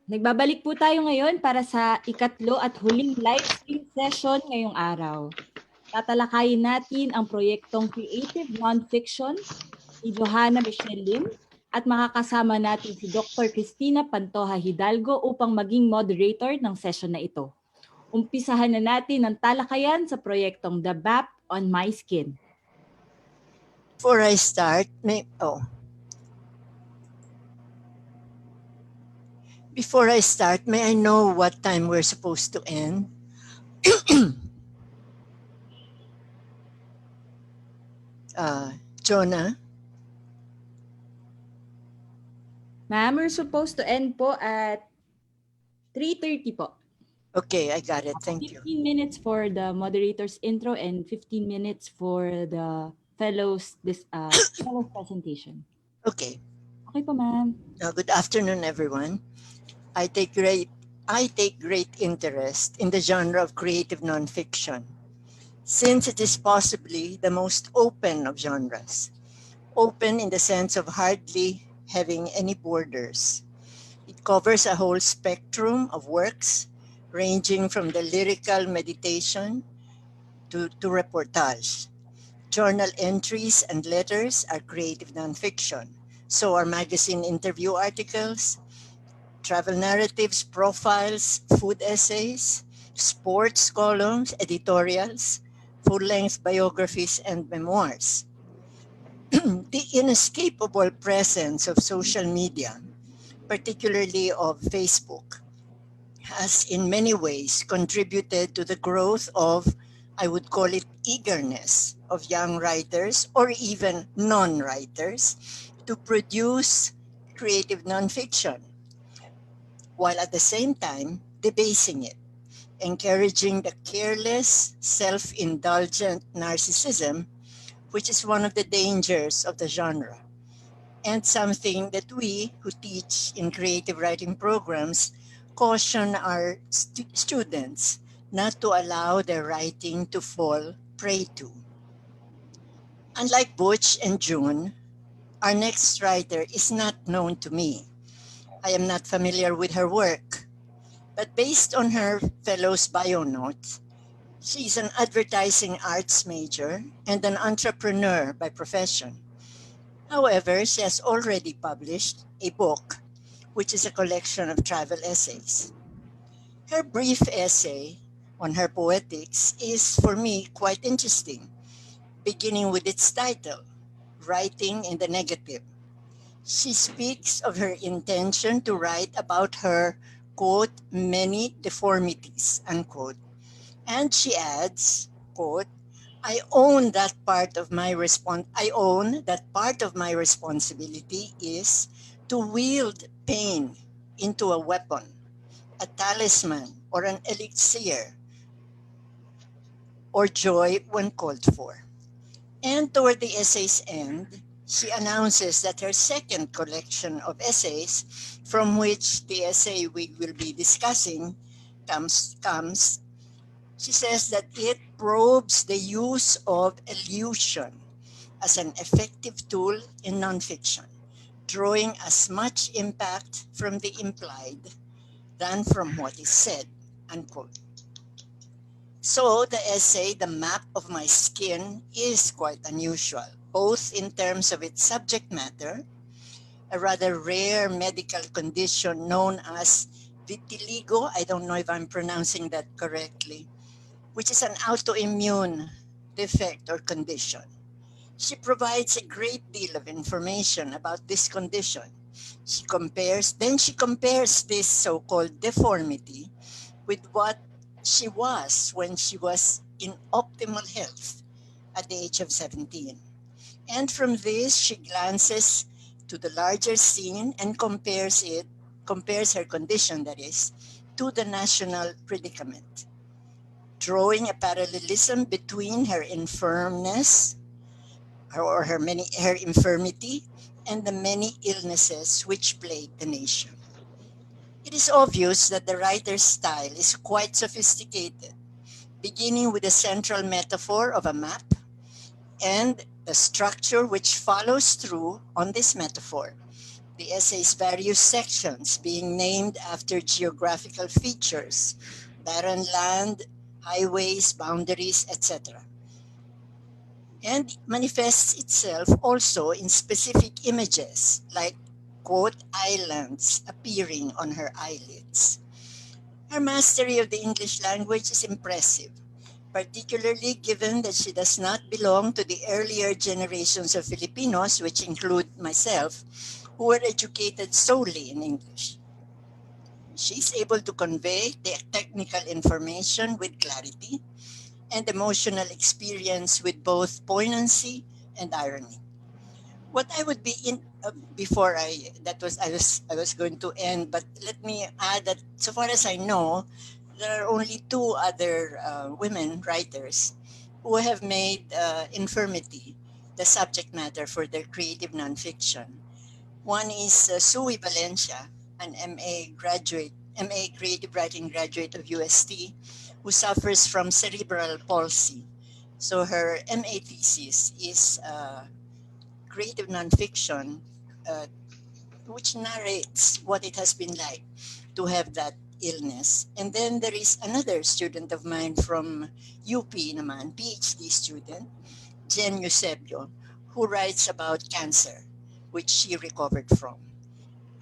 Nagbabalik po tayo ngayon para sa ikatlo at huling live stream session ngayong araw. Tatalakayin natin ang proyektong Creative Nonfiction ni Johanna at makakasama natin si Dr. Cristina Pantoja Hidalgo upang maging moderator ng session na ito. Umpisahan na natin ang talakayan sa proyektong The Map on My Skin. Before I start, may I know what time we're supposed to end? Jonah? Ma'am, we're supposed to end po at 3:30 po. Okay, I got it. Thank you. 15 minutes for the moderator's intro and 15 minutes for the fellows presentation. Okay. Okay po, ma'am. Good afternoon, everyone. I take great interest in the genre of creative nonfiction, since it is possibly the most open of genres. Open in the sense of hardly having any borders. It covers a whole spectrum of works, ranging from the lyrical meditation to reportage. Journal entries and letters are creative nonfiction. So are magazine interview articles, travel narratives, profiles, food essays, sports columns, editorials, full-length biographies, and memoirs. The inescapable presence of social media, particularly of Facebook, has in many ways contributed to the growth of, I would call it, eagerness of young writers or even non-writers to produce creative nonfiction, while at the same time debasing it, encouraging the careless, self-indulgent narcissism, which is one of the dangers of the genre, and something that we who teach in creative writing programs caution our students not to allow their writing to fall prey to. Unlike Butch and June, our next writer is not known to me. I am not familiar with her work, but based on her fellow's bio notes, she's an advertising arts major and an entrepreneur by profession. However, she has already published a book, which is a collection of travel essays. Her brief essay on her poetics is, for me, quite interesting, beginning with its title, Writing in the Negative. She speaks of her intention to write about her, quote, many deformities, unquote. And she adds, quote, I own that part of my responsibility is to wield pain into a weapon, a talisman, or an elixir, or joy when called for. And toward the essay's end, she announces that her second collection of essays, from which the essay we will be discussing comes, she says that it probes the use of illusion as an effective tool in nonfiction, drawing as much impact from the implied than from what is said, unquote. So the essay, The Map of My Skin, is quite unusual, both in terms of its subject matter, a rather rare medical condition known as vitiligo, I don't know if I'm pronouncing that correctly, which is an autoimmune defect or condition. She provides a great deal of information about this condition. She compares this so-called deformity with what she was when she was in optimal health at the age of 17. And from this, she glances to the larger scene and compares her condition, that is, to the national predicament, drawing a parallelism between her infirmness her infirmity and the many illnesses which plague the nation. It is obvious that the writer's style is quite sophisticated, beginning with the central metaphor of a map and the structure which follows through on this metaphor. The essay's various sections being named after geographical features, barren land, highways, boundaries, etc., and manifests itself also in specific images like quote islands appearing on her eyelids. Her mastery of the English language is impressive, particularly given that she does not belong to the earlier generations of Filipinos, which include myself, who were educated solely in English. She's able to convey the technical information with clarity and emotional experience with both poignancy and irony. What I would be in before I was going to end, but let me add that so far as I know, there are only two other women writers who have made infirmity the subject matter for their creative nonfiction. One is Sui Valencia, an MA creative writing graduate of UST, who suffers from cerebral palsy. So her MA thesis is creative nonfiction, uh, which narrates what it has been like to have that illness. And then there is another student of mine from UP naman, PhD student, Jen Eusebio, who writes about cancer, which she recovered from.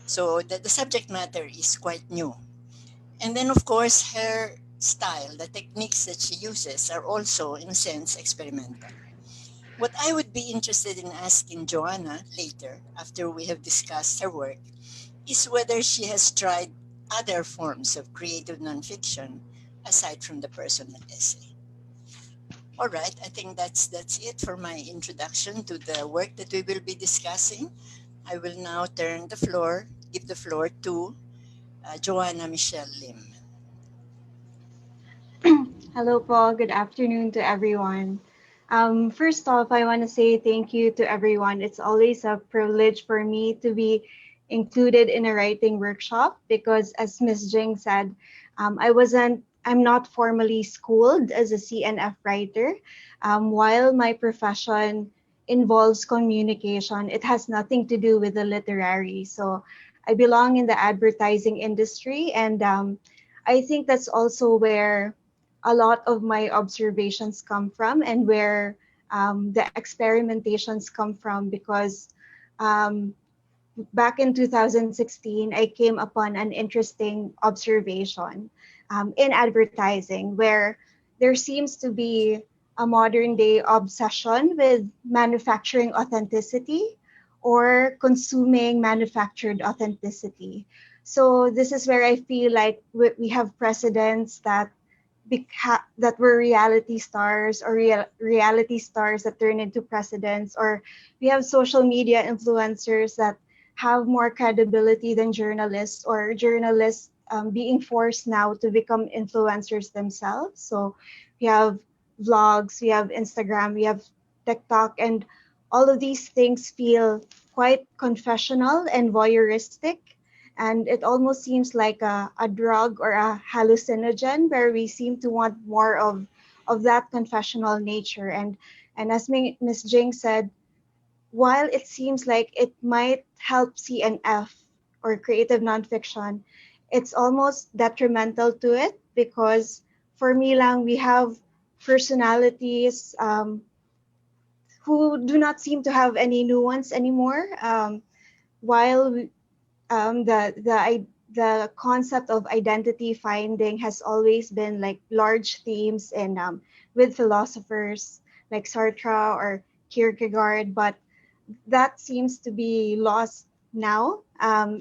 So the subject matter is quite new. And then, of course, her style, the techniques that she uses are also, in a sense, experimental. What I would be interested in asking Johanna later, after we have discussed her work, is whether she has tried other forms of creative nonfiction aside from the personal essay. All right, I think that's it for my introduction to the work that we will be discussing. I will now give the floor to Joanna Michelle Lim. Hello, Paul. Good afternoon to everyone. First off, I want to say thank you to everyone. It's always a privilege for me to be included in a writing workshop because, as Miss Jing said, I'm not formally schooled as a CNF writer. While my profession involves communication, it has nothing to do with the literary. So I belong in the advertising industry, and I think that's also where a lot of my observations come from and where the experimentations come from because um, back in 2016, I came upon an interesting observation in advertising where there seems to be a modern day obsession with manufacturing authenticity or consuming manufactured authenticity. So this is where I feel like we have precedents that were reality stars or reality stars that turn into presidents, or we have social media influencers that have more credibility than journalists, or journalists being forced now to become influencers themselves. So we have vlogs, we have Instagram, we have TikTok, and all of these things feel quite confessional and voyeuristic, and it almost seems like a drug or a hallucinogen where we seem to want more of that confessional nature. And as Miss Jing said, while it seems like it might help CNF or creative nonfiction, it's almost detrimental to it because for me lang, we have personalities who do not seem to have any nuance anymore. While the concept of identity finding has always been like large themes and with philosophers like Sartre or Kierkegaard, but that seems to be lost now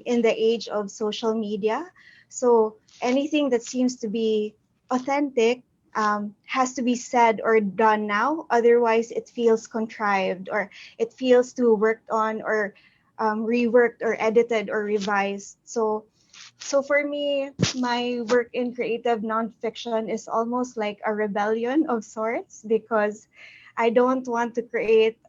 in the age of social media. So anything that seems to be authentic has to be said or done now. Otherwise, it feels contrived or it feels too worked on or reworked or edited or revised. So for me, my work in creative nonfiction is almost like a rebellion of sorts because I don't want to create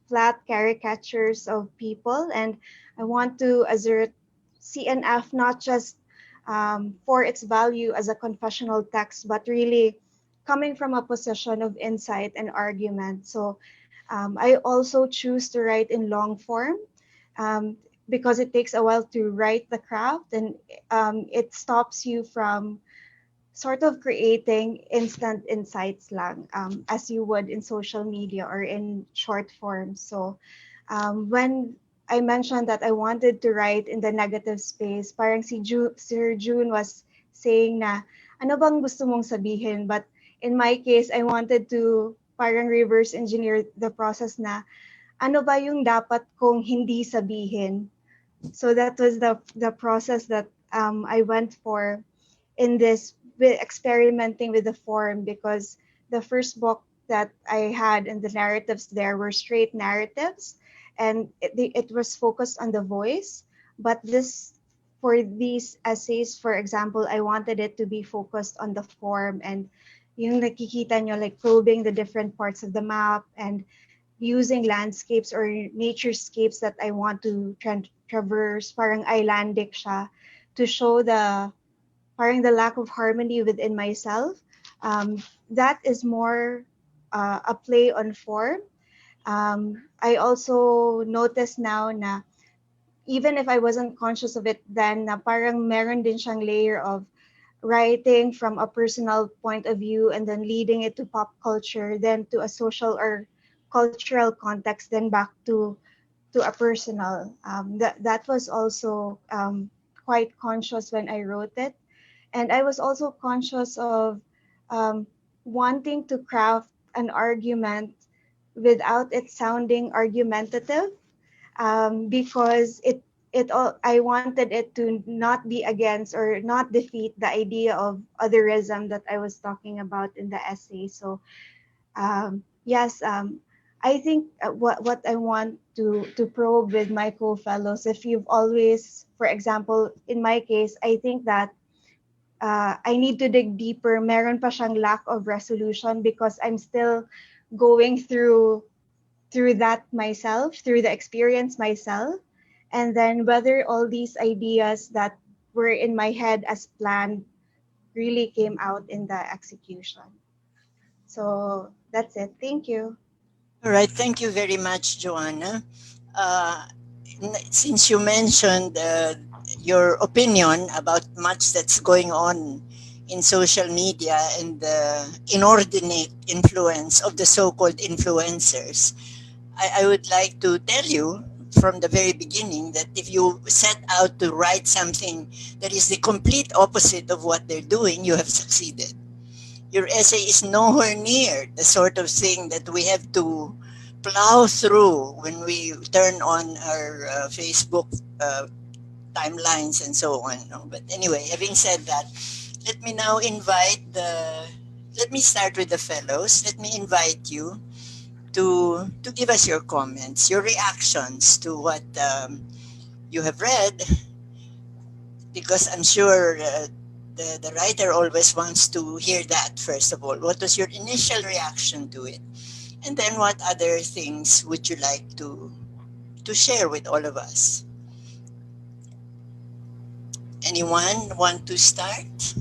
flat caricatures of people, and I want to assert CNF not just for its value as a confessional text, but really coming from a position of insight and argument. So I also choose to write in long form. Um, because it takes a while to write the craft, and it stops you from sort of creating instant insights lang as you would in social media or in short form. So when I mentioned that I wanted to write in the negative space, parang Sir June was saying na, ano bang gusto mong sabihin? But in my case, I wanted to parang reverse engineer the process na, ano ba yung dapat kong hindi sabihin? So that was the process that I went for in this with experimenting with the form, because the first book that I had and the narratives there were straight narratives, and it was focused on the voice. But this for these essays, for example, I wanted it to be focused on the form, and yung nakikita nyo, like probing the different parts of the map and using landscapes or naturescapes that I want to traverse, parang islandic siya, to show the parang the lack of harmony within myself. That is more a play on form. I also notice now na even if I wasn't conscious of it then, na parang meron din siyang layer of writing from a personal point of view and then leading it to pop culture, then to a social or cultural context, then back to a personal. That was also quite conscious when I wrote it, and I was also conscious of um, wanting to craft an argument without it sounding argumentative, because it all I wanted it to not be against or not defeat the idea of otherism that I was talking about in the essay. So yes, I think what I want to probe with my co-fellows, if you've always, for example, in my case, I think that I need to dig deeper. Meron pa siyang lack of resolution because I'm still going through that myself, through the experience myself, and then whether all these ideas that were in my head as planned really came out in the execution. So that's it. Thank you. All right, thank you very much, Johanna. Uh, since you mentioned your opinion about much that's going on in social media and the inordinate influence of the so-called influencers, I would like to tell you from the very beginning that if you set out to write something that is the complete opposite of what they're doing, you have succeeded. Your essay is nowhere near the sort of thing that we have to plow through when we turn on our Facebook timelines and so on. No? But anyway, having said that, let me now invite the. Let me start with the fellows. Let me invite you to give us your comments, your reactions to what you have read, because I'm sure the writer always wants to hear that first of all. What was your initial reaction to it? And then what other things would you like to share with all of us? Anyone want to start?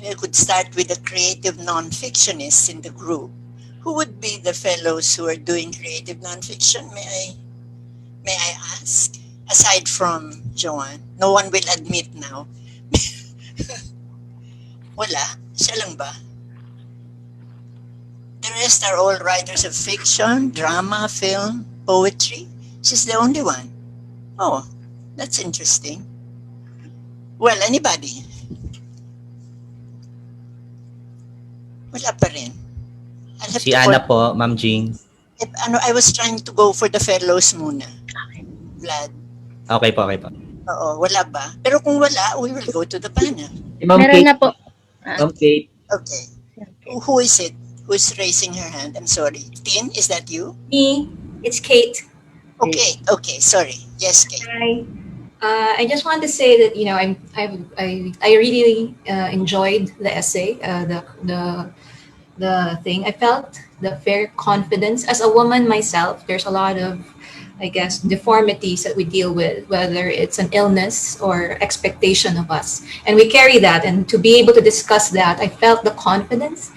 We could start with the creative non-fictionists in the group. Who would be the fellows who are doing creative nonfiction? May I ask? Aside from Joanne, no one will admit now. Wala? Siya lang ba? The rest are all writers of fiction, drama, film, poetry. She's the only one. Oh, that's interesting. Well, anybody? Wala pa rin. I'll have Si to Ana call. po, Ma'am Jing. I was trying to go for the fellows muna. Vlad. Okay po, okay po. Oo, wala ba? Pero kung wala, we will go to the panel. Ma'am Meron Kate. na po. Ma'am Kate. Okay. Who is it? Who's raising her hand? I'm sorry. Tin, is that you? Me, it's Kate. Okay, okay, sorry. Yes, Kate. Hi. I just want to say that I really enjoyed the essay, the thing. I felt the very confidence as a woman myself. There's a lot of, I guess, deformities that we deal with, whether it's an illness or expectation of us, and we carry that. And to be able to discuss that, I felt the confidence.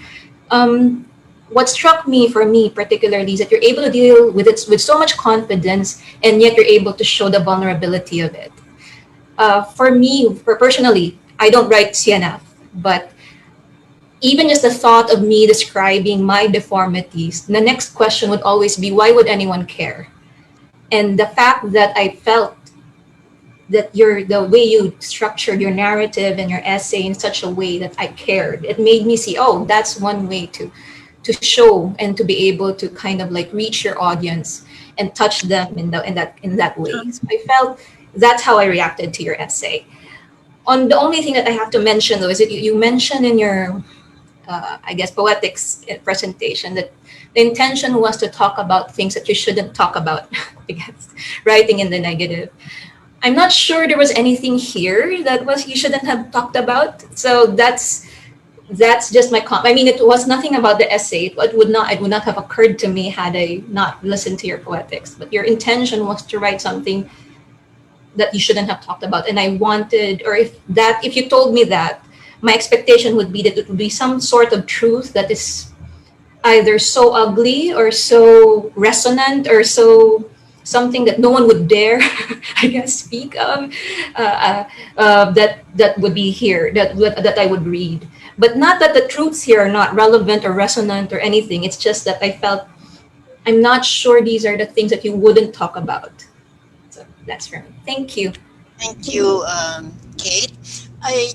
What struck me, for me particularly, is that you're able to deal with it with so much confidence, and yet you're able to show the vulnerability of it. For me, personally, I don't write CNF, but even just the thought of me describing my deformities, the next question would always be, why would anyone care? And the fact that I felt that the way you structured your narrative and your essay in such a way that I cared, it made me see, oh, that's one way to show and to be able to kind of like reach your audience and touch them in that way. So I felt that's how I reacted to your essay. On the only thing that I have to mention though is that you mentioned in your I guess poetics presentation that the intention was to talk about things that you shouldn't talk about. I guess writing in the negative. I'm not sure there was anything here that was you shouldn't have talked about. So that's just my comment. I mean, it was nothing about the essay. It would not have occurred to me had I not listened to your poetics. But your intention was to write something that you shouldn't have talked about. And I wanted, or if you told me that, my expectation would be that it would be some sort of truth that is either so ugly or so resonant or so something that no one would dare, I guess, speak of, that would be here, that I would read. But not that the truths here are not relevant or resonant or anything. It's just that I felt I'm not sure these are the things that you wouldn't talk about. So that's for me. Thank you. Thank you, Kate.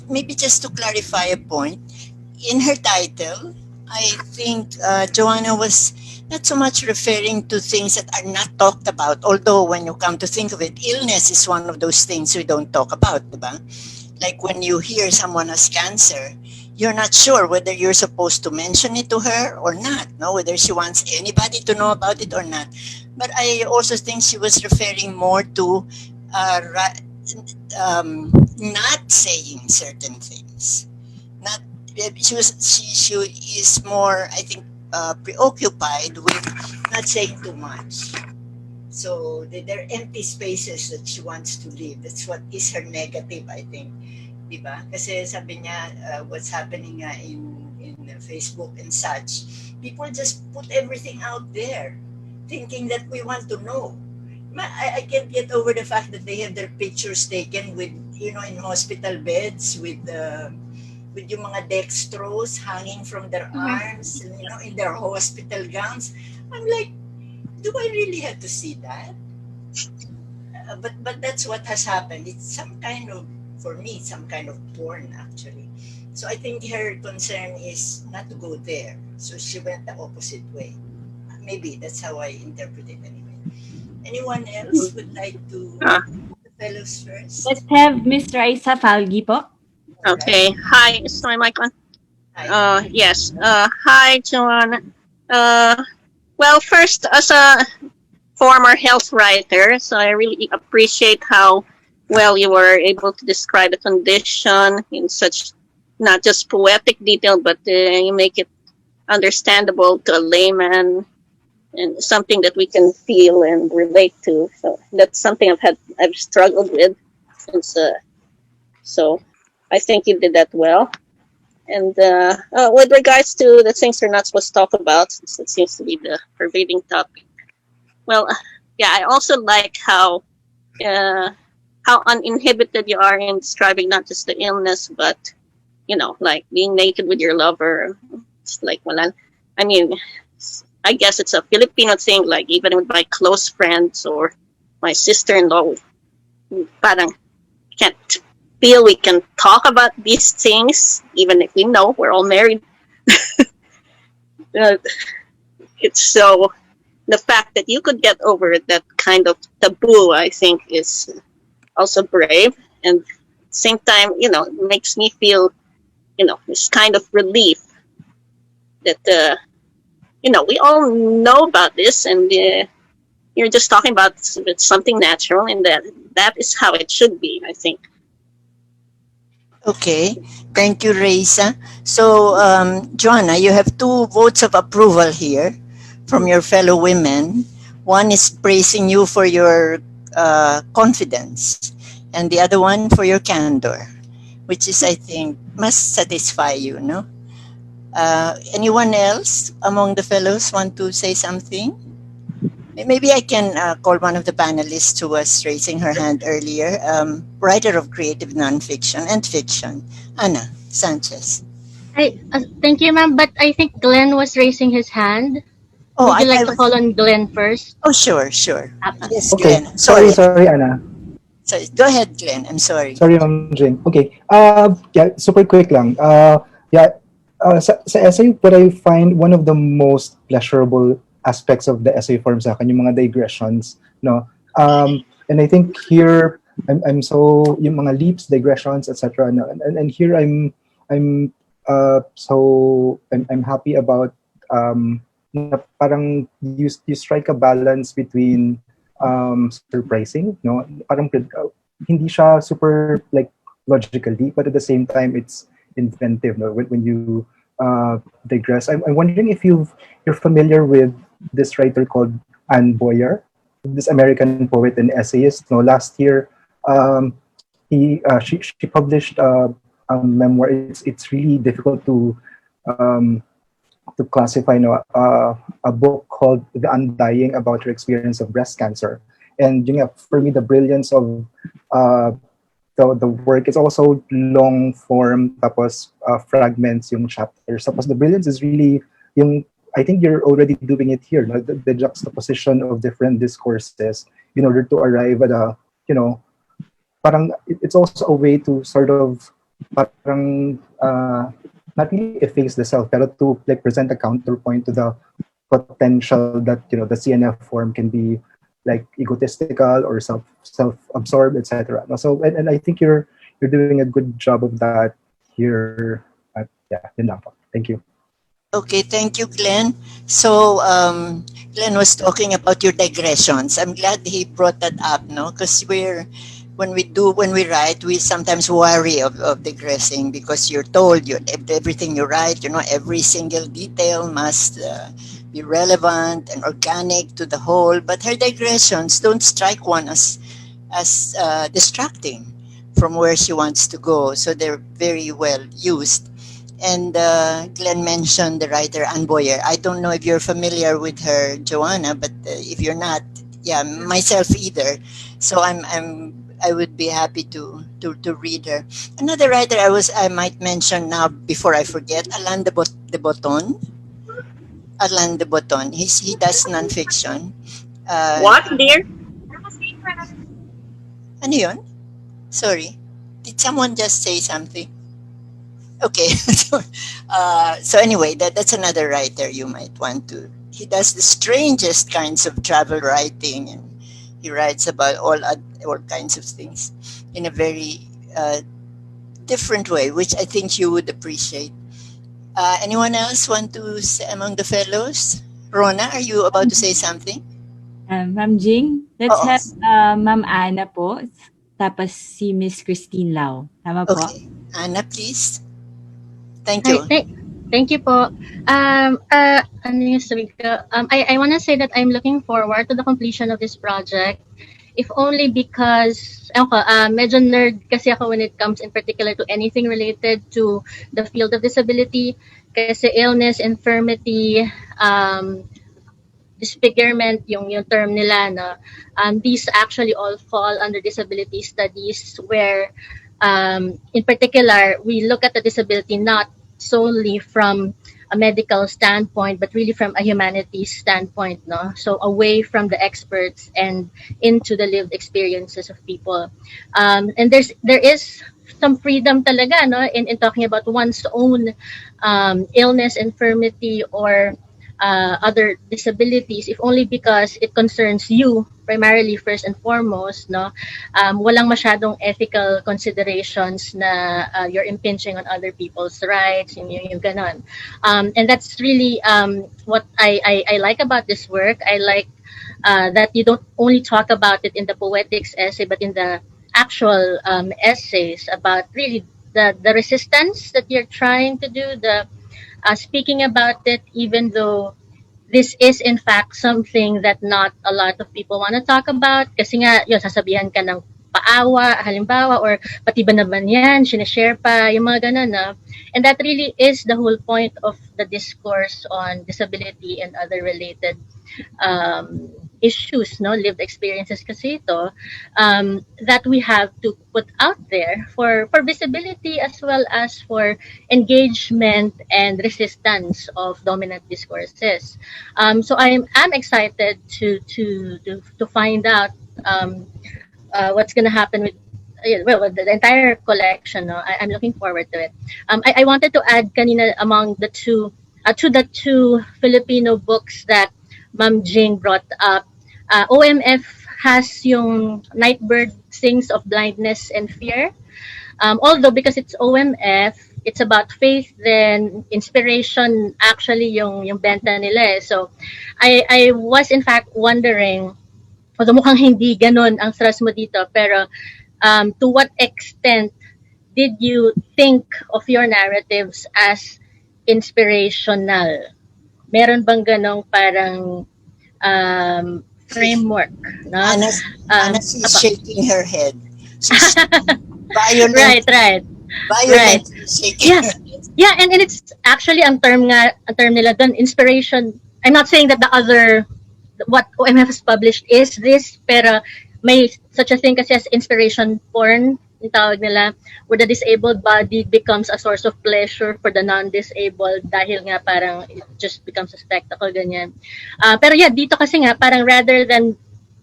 Maybe just to clarify a point, in her title, I think Johanna was not so much referring to things that are not talked about, although when you come to think of it, illness is one of those things we don't talk about, diba? Like when you hear someone has cancer, you're not sure whether you're supposed to mention it to her or not, no? Whether she wants anybody to know about it or not. But I also think she was referring more to not saying certain things. Not she is more, I think, preoccupied with not saying too much. So there are empty spaces that she wants to leave. That's what is her negative, I think. Diba? Kasi sabi niya, what's happening in Facebook and such, people just put everything out there, thinking that we want to know. I can't get over the fact that they have their pictures taken with, in hospital beds with yung mga dextrose hanging from their arms, in their hospital gowns. I'm like, do I really have to see that? But that's what has happened. It's some kind of, for me, some kind of porn actually. So I think her concern is not to go there. So she went the opposite way. Maybe that's how I interpret it anyway. Anyone else would like to the fellows first? Let's have Ms. Raisa Falgi po. Okay. Hi. Is my mic on? Hi. Yes. Hi, Joanna. Well, first, as a former health writer, so I really appreciate how well you were able to describe the condition in such not just poetic detail, but you make it understandable to a layman and something that we can feel and relate to. So that's something I've struggled with since. So I think you did that well. And with regards to the things we're not supposed to talk about, since it seems to be the pervading topic. Well, yeah, I also like how uninhibited you are in describing not just the illness, but like being naked with your lover. It's like, I mean, I guess it's a Filipino thing. Like even with my close friends or my sister-in-law, parang can't feel we can talk about these things, even if we know we're all married. uh, it's so the fact that you could get over that kind of taboo, I think, is also brave, and at the same time, it makes me feel, this kind of relief that we all know about this, and you're just talking about it's something natural, and that is how it should be, I think. Okay, thank you, Reisa. So, Johanna, you have two votes of approval here from your fellow women. One is praising you for your confidence, and the other one for your candor, which is, I think, must satisfy you, no? Anyone else among the fellows want to say something? Maybe I can call one of the panelists who was raising her hand earlier, writer of creative nonfiction and fiction, Anna Sanchez. Thank you, ma'am. But I think Glenn was raising his hand. Oh, Would you like to call on Glenn first? Oh, sure. Yes, Okay. Glenn. Sorry, Anna. So, go ahead, Glenn. I'm sorry. Sorry, Ma'am Jing. Okay. Yeah, super quick lang. Sa essay, what I find one of the most pleasurable aspects of the essay form sa akin, yung mga digressions, no? And I think here, I'm so, yung mga leaps, digressions, etc. No? And here I'm happy about na parang you strike a balance between surprising, no? Parang hindi siya super like logically, but at the same time it's inventive, no? When you digress. I'm wondering if you're familiar with this writer called Anne Boyer, this American poet and essayist. No, last year she published a memoir. It's really difficult to classify, a book called The Undying, about her experience of breast cancer. And for me, the brilliance of the work is also long form, tapos fragments yung chapters. Tapos the brilliance is really I think you're already doing it here, no? The juxtaposition of different discourses in order to arrive at a, parang it's also a way to sort of parang not really efface the self, but to like present a counterpoint to the potential that the CNF form can be like egotistical or self-absorbed, etc. So and I think you're doing a good job of that here. Yun lang po. Thank you. Okay, thank you, Glenn. So Glenn was talking about your digressions. I'm glad he brought that up, no? Because when we write, we sometimes worry of digressing, because you're told everything you write, every single detail must be relevant and organic to the whole. But her digressions don't strike one as distracting from where she wants to go. So they're very well used. And Glenn mentioned the writer Anne Boyer. I don't know if you're familiar with her, Johanna, but if you're not, yeah, myself either. So I would be happy to read her. Another writer I might mention now before I forget, Alain de Botton. Alain de Botton. He does nonfiction. What, dear? Ano yun? Sorry. Did someone just say something? Okay. So anyway, that's another writer you might want to. He does the strangest kinds of travel writing, and he writes about all kinds of things in a very different way, which I think you would appreciate. Anyone else want to say among the fellows? Rona, are you about to say something? Ma'am Jing, let's have Ma'am Anna po, tapos si Miss Christine Lau. Tama po? Okay. Anna, please. Thank you. Thank you po. Ano yung sabi ko? I want to say that I'm looking forward to the completion of this project, if only because medyo nerd kasi ako when it comes in particular to anything related to the field of disability, kasi illness, infirmity, disfigurement, yung term nila, no? These actually all fall under disability studies, where in particular we look at the disability not solely from a medical standpoint, but really from a humanities standpoint, no? So away from the experts and into the lived experiences of people. And there is some freedom talaga, no, in talking about one's own illness, infirmity, or other disabilities, if only because it concerns you primarily first and foremost, no? Walang masyadong ethical considerations na you're impinging on other people's rights, yung ganon. And that's really what I like about this work. I like that you don't only talk about it in the poetics essay, but in the actual essays about really the resistance that you're trying to do, the speaking about it, even though this is in fact something that not a lot of people want to talk about. Kasi nga, yun, sasabihan ka ng paawa, halimbawa, or pati ba naman yan, sinishare pa, yung mga ganun, no? And that really is the whole point of the discourse on disability and other related issues, no, lived experiences kasi ito, that we have to put out there for visibility as well as for engagement and resistance of dominant discourses. So I'm excited to find out what's going to happen with well, the entire collection. No? I'm looking forward to it. I wanted to add kanina among the two to the two Filipino books that Ma'am Jing brought up. OMF has yung Nightbird Sings of Blindness and Fear. Although because it's OMF, it's about faith, then inspiration actually yung benta nila. So I was in fact wondering, although mukhang hindi ganun ang thrust mo dito, pero to what extent did you think of your narratives as inspirational? Meron bang ganong parang framework? No? Anna's shaking her head. She's violent. Right. Violent shaking her head. Yeah, and it's actually ang term nila doon, inspiration. I'm not saying that the other, what OMF has published is this, pero may such a thing kasi as inspiration porn, yung tawag nila, where the disabled body becomes a source of pleasure for the non-disabled dahil nga parang it just becomes a spectacle, ganyan. Pero yeah, dito kasi nga, parang rather than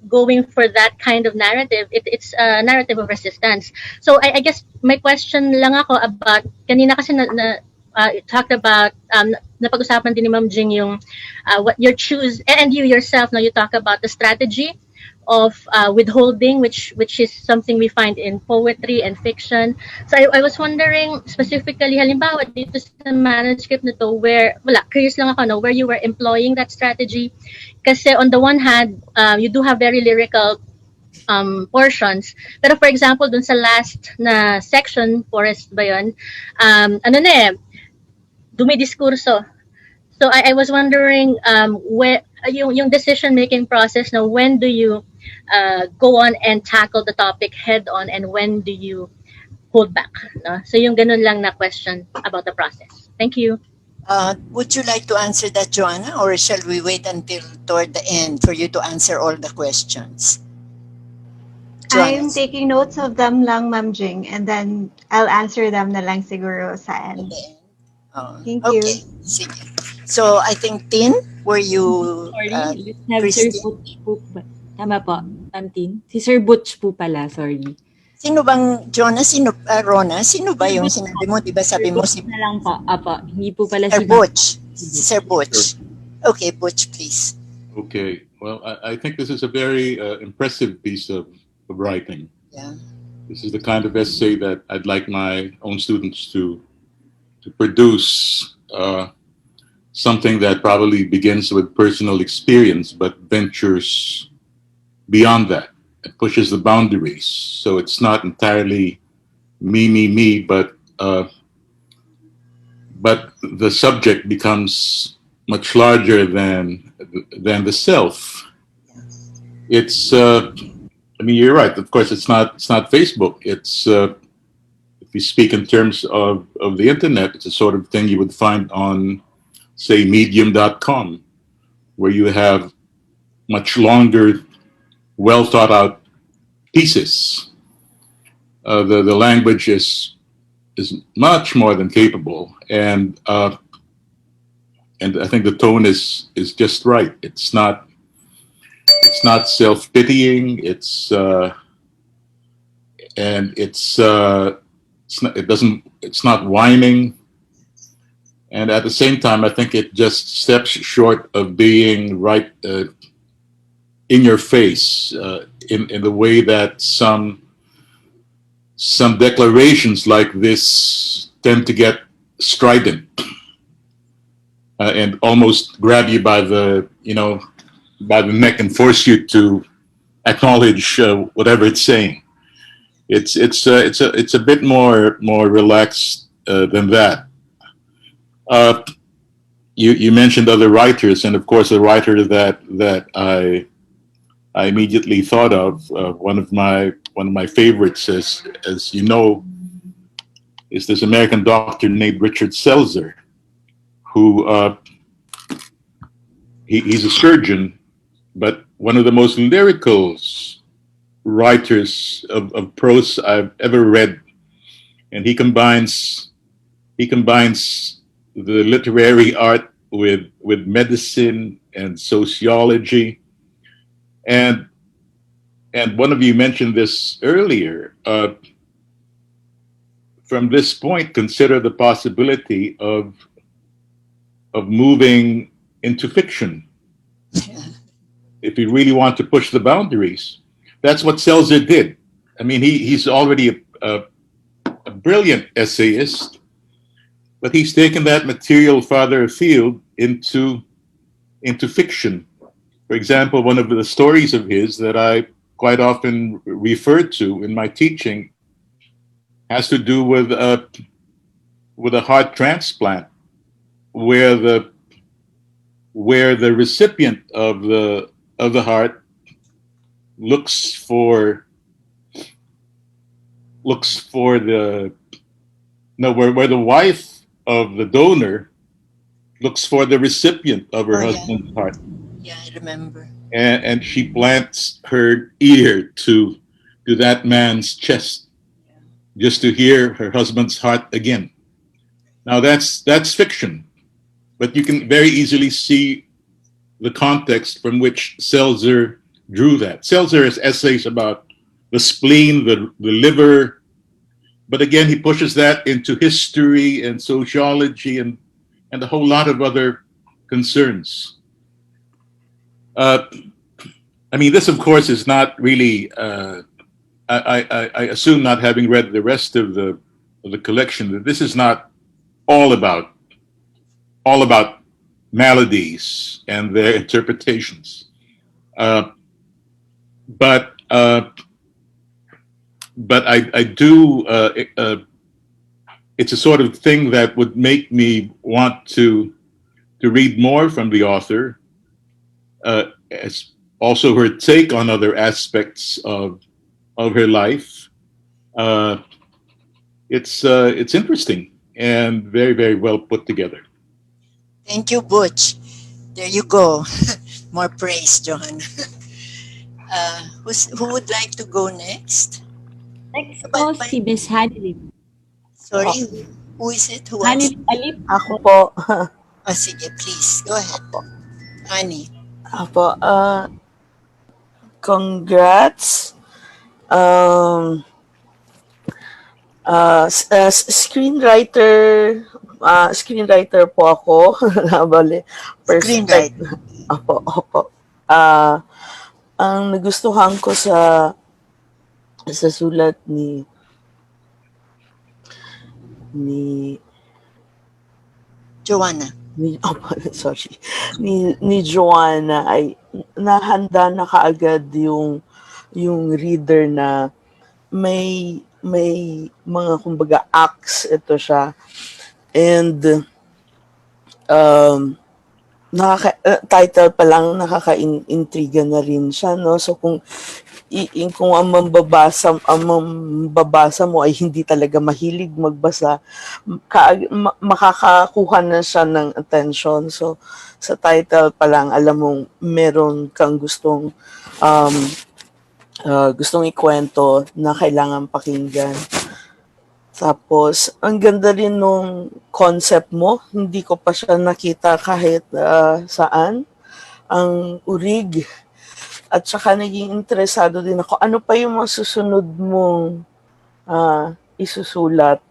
going for that kind of narrative, it's a narrative of resistance. So I guess my question lang ako about, kanina kasi talked about, napag-usapan din ni Ma'am Jing yung what you choose, and you yourself, no, you talk about the strategy of withholding, which is something we find in poetry and fiction. So I was wondering specifically, halimbawa dito sa manuscript nito, curious lang ako, no, where you were employing that strategy. Kasi on the one hand, you do have very lyrical portions. Pero for example, dun sa last na section, forest ba yun, dumidiskurso. So I was wondering where yung decision-making process, na when do you go on and tackle the topic head-on and when do you hold back? No? So yung ganun lang na question about the process. Thank you. Would you like to answer that, Johanna, or shall we wait until toward the end for you to answer all the questions? Johanna? I'm taking notes of them lang, Ma'am Jing, and then I'll answer them na lang siguro sa end. Thank you. Okay, sige. So I think, Tin, were you... Sorry, let's have Sir Butch po. Tama po, Ma'am Tin. Si Sir Butch po pala, sorry. Sino bang, Rona, sino ba yung sinabi mo? Diba sabi mo si... na lang po, apo. Hindi po pala Sir Butch. Sir Butch. Okay, Butch, please. Okay. Well, I think this is a very impressive piece of writing. Yeah. This is the kind of essay that I'd like my own students to produce. Something that probably begins with personal experience, but ventures beyond that. It pushes the boundaries. So it's not entirely me, but the subject becomes much larger than the self. It's I mean, you're right. Of course, it's not Facebook. It's if you speak in terms of the internet, it's a sort of thing you would find on, say, medium.com, where you have much longer, well thought out pieces. The language is much more than capable, and I think the tone is just right. It's not self-pitying. It's not whining. and at the same time, I think it just steps short of being right in your face in the way that some declarations like this tend to get strident and almost grab you by the neck and force you to acknowledge whatever it's saying. It's a bit more relaxed than that. You mentioned other writers, and of course, a writer that I immediately thought of, one of my favorites, as you know, is this American doctor named Richard Selzer, who he's a surgeon, but one of the most lyrical writers of prose I've ever read, and he combines the literary art with medicine and sociology, and one of you mentioned this earlier. From this point, consider the possibility of moving into fiction. If you really want to push the boundaries, that's what Selzer did. I mean, he's already a brilliant essayist, but he's taken that material farther afield into fiction. For example, one of the stories of his that I quite often refer to in my teaching has to do with a heart transplant, where the recipient of the heart looks for the where the wife of the donor looks for the recipient of her husband's heart. Yeah, I remember. And she plants her ear to that man's chest just to hear her husband's heart again. Now that's fiction, but you can very easily see the context from which Selzer drew that. Selzer has essays about the spleen, the liver, but again, he pushes that into history and sociology and a whole lot of other concerns. I mean, this, of course, is not really. I assume, not having read the rest of the collection, that this is not all about maladies and their interpretations. But I do. It's a sort of thing that would make me want to read more from the author. As also her take on other aspects of her life. It's interesting and very, very well put together. Thank you, Butch. There you go. More praise, Johanna. Who would like to go next? Next po, si Miss Hanilip. Sorry, who is it? Who wants? Hanilip. Ako po. Sige, please. Go ahead. Honey. Apo, congrats. Screenwriter po ako. Bale, Screenwriter. Opo. Ang nagustuhan ko sa sulat ni Johanna. Ni Johanna ay nahanda na kaagad yung reader na may mga kumbaga acts ito siya, and title pa lang nakaka-intriga na rin siya, no? So kung ang mambabasa mo ay hindi talaga mahilig magbasa, makakakuha na siya ng attention. So sa title pa lang, alam mong meron kang gustong ikwento na kailangan pakinggan. Tapos ang ganda rin nung concept mo, hindi ko pa siya nakita kahit saan, ang urig. At saka naging interesado din ako, ano pa yung mga susunod mong isusulat.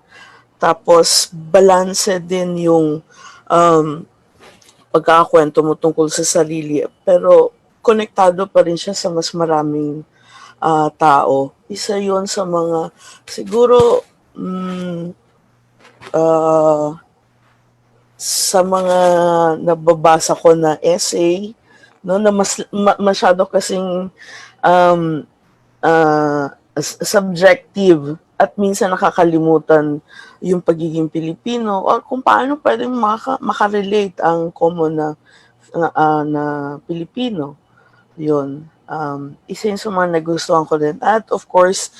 Tapos balanse din yung pagkakakwento mo tungkol sa sarili, pero konektado pa rin siya sa mas maraming tao. Isa yon sa mga, siguro, sa mga nababasa ko na essay, no, na masyado kasing subjective at minsan nakakalimutan yung pagiging Pilipino o kung paano pwedeng makarelate ang common na Pilipino. Yun. Isa yun sa mga nagustuhan ko din. At of course,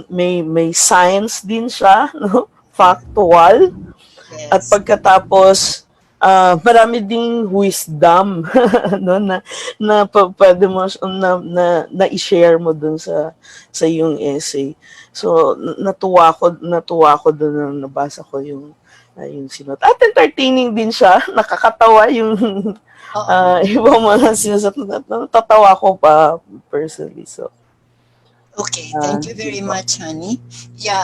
may science din siya, no? Factual. At Yes. pagkatapos, marami ding wisdom no na pwede mo na i-share mo dun sa yung essay. So natuwa ko dun nang nabasa ko yung sinot. At entertaining din siya, nakakatawa yung ibang mga sinasat. Natatawa ko pa personally. So Okay, thank you very much, Honey. Yeah,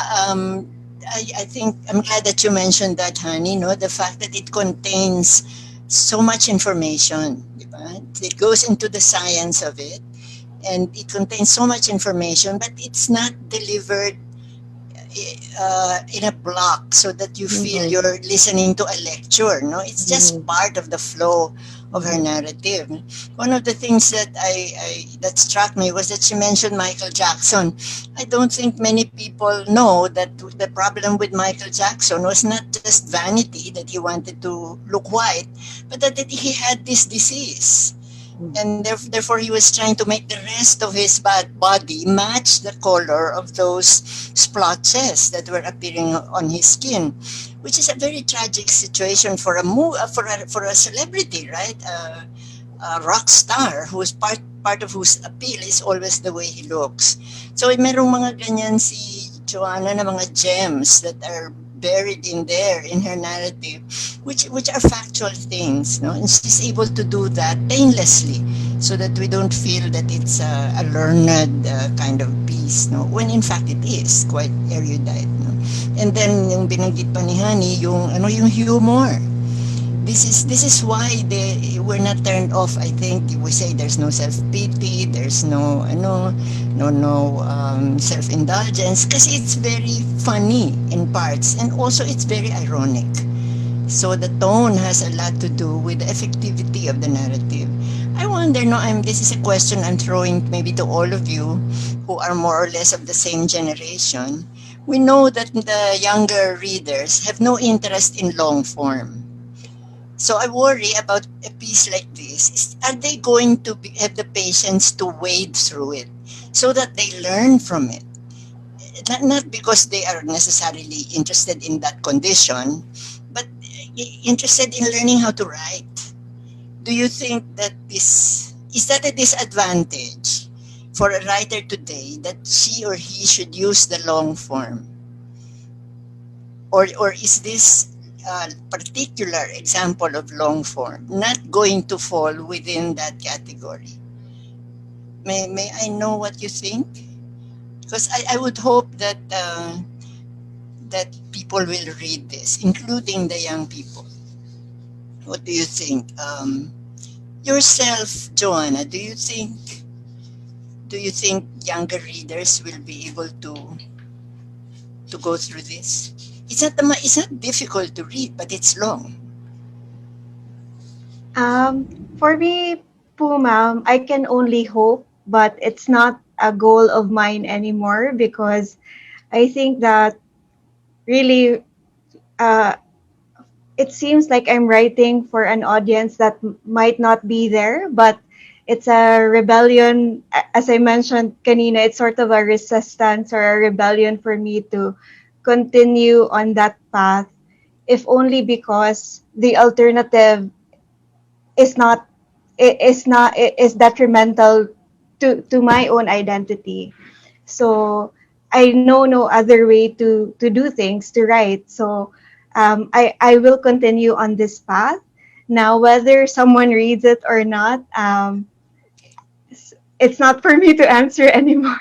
I think I'm glad that you mentioned that, Honey. No, the fact that it contains so much information, diba? It goes into the science of it, and it contains so much information, but it's not delivered in a block so that you feel you're listening to a lecture. No, it's just part of the flow of her narrative. One of the things that that struck me was that she mentioned Michael Jackson. I don't think many people know that the problem with Michael Jackson was not just vanity, that he wanted to look white, but that he had this disease. And therefore, he was trying to make the rest of his body match the color of those splotches that were appearing on his skin, which is a very tragic situation for a celebrity, right? A rock star who's part of whose appeal is always the way he looks. So merong mga ganyan si Johanna na mga gems that are buried in there in her narrative, which are factual things, no? And she's able to do that painlessly, so that we don't feel that it's a learned kind of piece, no? When in fact it is quite erudite, no? And then yung binanggit pa ni Honey, yung humor. This is why we're not turned off. I think we say there's no self-pity, there's no self-indulgence, because it's very funny in parts, and also it's very ironic. So the tone has a lot to do with the effectivity of the narrative. I wonder, this is a question I'm throwing maybe to all of you who are more or less of the same generation. We know that the younger readers have no interest in long form. So I worry about a piece like this. Are they going to have the patience to wade through it so that they learn from it? Not because they are necessarily interested in that condition, but interested in learning how to write. Do you think that is that a disadvantage for a writer today, that she or he should use the long form? Or is this particular example of long form not going to fall within that category? May I know what you think? Because I would hope that that people will read this, including the young people. What do you think? Yourself, Johanna, do you think younger readers will be able to go through this? It's not difficult to read, but it's long. For me, po, ma'am, I can only hope, but it's not a goal of mine anymore, because I think that really it seems like I'm writing for an audience that might not be there, but it's a rebellion. As I mentioned kanina, it's sort of a resistance or a rebellion for me to continue on that path, if only because the alternative is detrimental to my own identity. So I know no other way to do things, to write. So I will continue on this path. Now, whether someone reads it or not, it's not for me to answer anymore.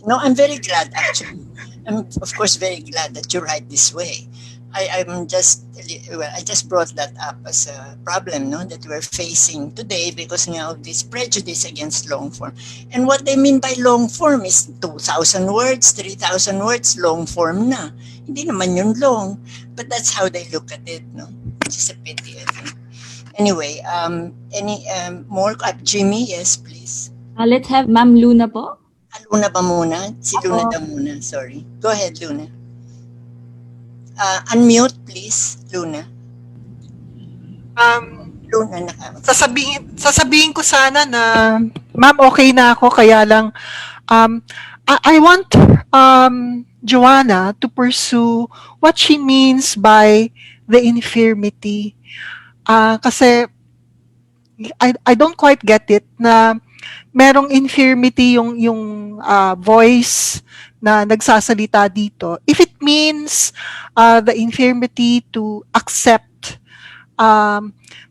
No, I'm very glad, actually. I'm, of course, very glad that you write this way. I'm just, well, I just brought that up as a problem, no, that we're facing today because now of this prejudice against long form. And what they mean by long form is 2,000 words, 3,000 words, long form na. Hindi naman yun long, but that's how they look at it, no? It's just a pity, I think. Anyway, any more? Jimmy, yes, please. Let's have Ma'am Luna po. Luna ba muna? Si Luna Opo. daw muna, sorry. Go ahead, Luna. Unmute, please, Luna. Luna, sasabihin ko sana na, ma'am, okay na ako, kaya lang, I want Johanna to pursue what she means by the infirmity. Kasi I don't quite get it na merong infirmity yung voice na nagsasalita dito. If it means the infirmity to accept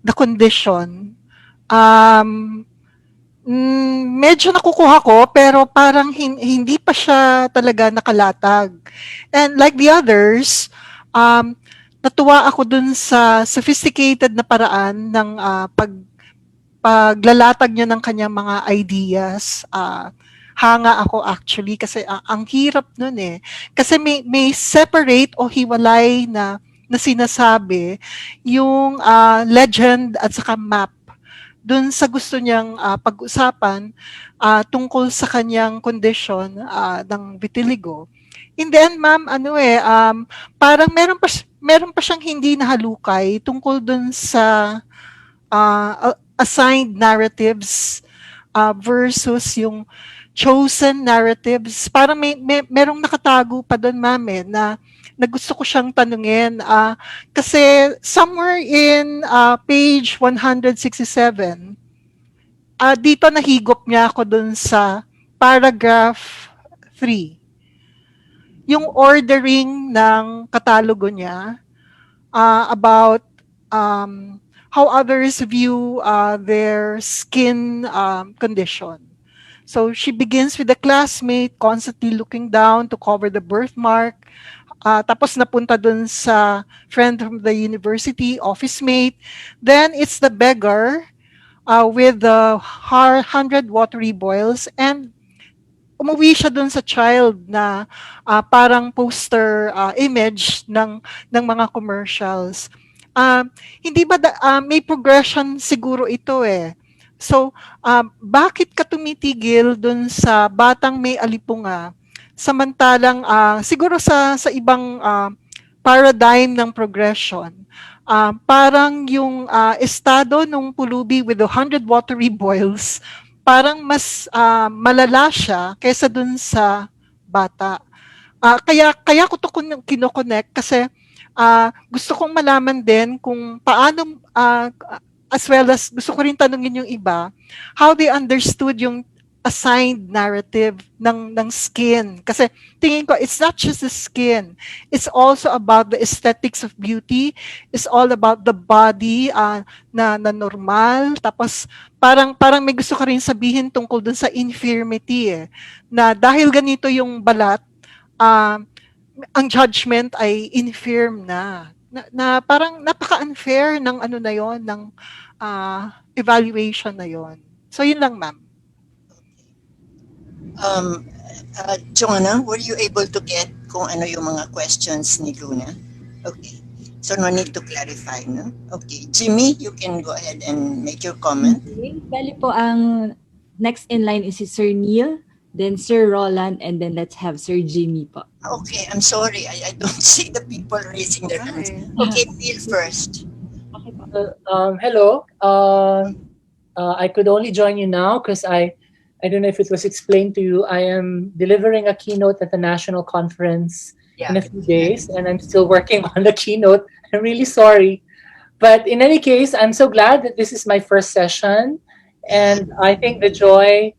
the condition, medyo nakukuha ko, pero parang hindi pa siya talaga nakalatag. And like the others, natuwa ako dun sa sophisticated na paraan ng paglalatag niya ng kanyang mga ideas. Hanga ako actually kasi ang hirap nun eh. Kasi may separate o hiwalay na sinasabi yung legend at saka map dun sa gusto niyang pag-usapan tungkol sa kanyang kondisyon ng vitiligo. In the end, ma'am, parang meron pa siyang hindi nahalukay tungkol dun sa assigned narratives versus yung chosen narratives. Parang merong nakatago pa doon, ma'am, na gusto ko siyang tanungin. Kasi somewhere in page 167, dito nahigop niya ako doon sa paragraph 3. Yung ordering ng katalogo niya about how others view their skin condition. So she begins with a classmate constantly looking down to cover the birthmark. Tapos napunta dun sa friend from the university, office mate. Then it's the beggar with the 100 watery boils. And umuwi siya dun sa child na parang poster image ng mga commercials. Hindi ba may progression siguro ito eh. So, bakit ka tumitigil dun sa batang may alipunga samantalang siguro sa ibang paradigm ng progression, parang yung estado ng pulubi with 100 watery boils, parang mas malala siya kaysa dun sa bata. Kaya ko to kinoconnect kasi gusto kong malaman din kung paano, as well as gusto ko rin tanungin yung iba, how they understood yung assigned narrative ng skin. Kasi tingin ko, it's not just the skin. It's also about the aesthetics of beauty. It's all about the body na normal. Tapos parang may gusto ka rin sabihin tungkol dun sa infirmity eh. Na dahil ganito yung balat, ang judgment ay infirm na parang napaka-unfair ng na yon, ng evaluation na yon. So yun lang, ma'am. Johanna, were you able to get kung ano yung mga questions ni Luna? Okay. So no need to clarify, no? Okay. Jimmy, you can go ahead and make your comment. Okay. Bali po ang next in line is si Sir Neil, then Sir Roland, and then let's have Sir Jimmy po. Okay, I'm sorry. I don't see the people raising their hands. Okay, Neil first. Okay po. Hello. I could only join you now because I don't know if it was explained to you. I am delivering a keynote at the national conference in a few days, and I'm still working on the keynote. I'm really sorry. But in any case, I'm so glad that this is my first session. And I think the joy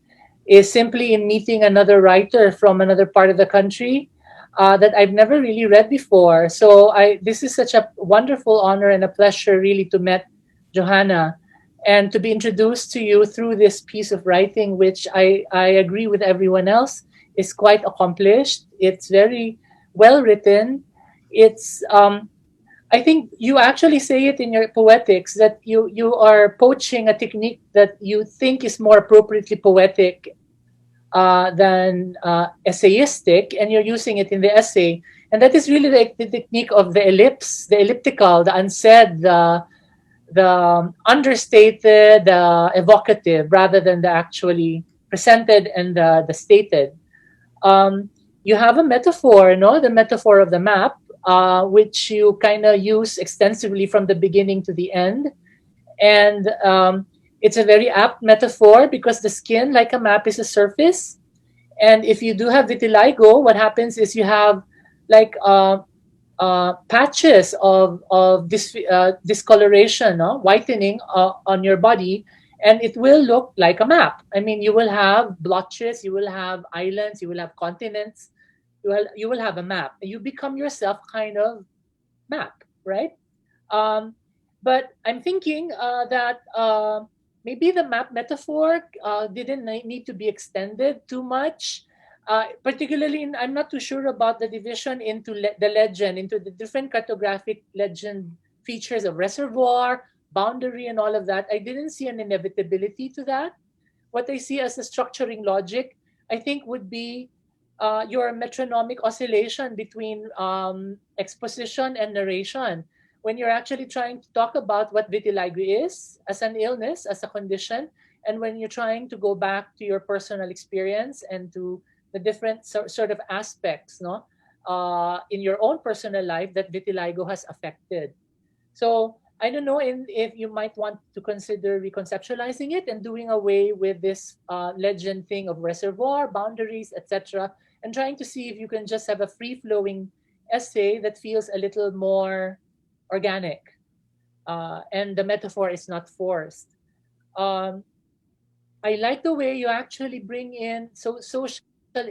is simply in meeting another writer from another part of the country that I've never really read before. So this is such a wonderful honor and a pleasure really to meet Johanna and to be introduced to you through this piece of writing, which I agree with everyone else is quite accomplished. It's very well written. It's I think you actually say it in your poetics that you are poaching a technique that you think is more appropriately poetic than essayistic, and you're using it in the essay. And that is really the technique of the ellipse, the elliptical, the unsaid, the understated, the evocative, rather than the actually presented and the stated. You have a metaphor, no? The metaphor of the map, which you kind of use extensively from the beginning to the end. And it's a very apt metaphor because the skin, like a map, is a surface. And if you do have vitiligo, what happens is you have like patches of discoloration, no? Whitening on your body, and it will look like a map. I mean, you will have blotches, you will have islands, you will have continents, you will have a map. You become yourself kind of map, right? But I'm thinking that maybe the map metaphor didn't need to be extended too much. Particularly, I'm not too sure about the division into the legend, into the different cartographic legend features of reservoir, boundary, and all of that. I didn't see an inevitability to that. What I see as a structuring logic, I think, would be your metronomic oscillation between exposition and narration. When you're actually trying to talk about what vitiligo is as an illness, as a condition, and when you're trying to go back to your personal experience and to the different sort of aspects, no, in your own personal life that vitiligo has affected. So I don't know if you might want to consider reconceptualizing it and doing away with this legend thing of reservoir, boundaries, etc., and trying to see if you can just have a free-flowing essay that feels a little more organic, and the metaphor is not forced. I like the way you actually bring in social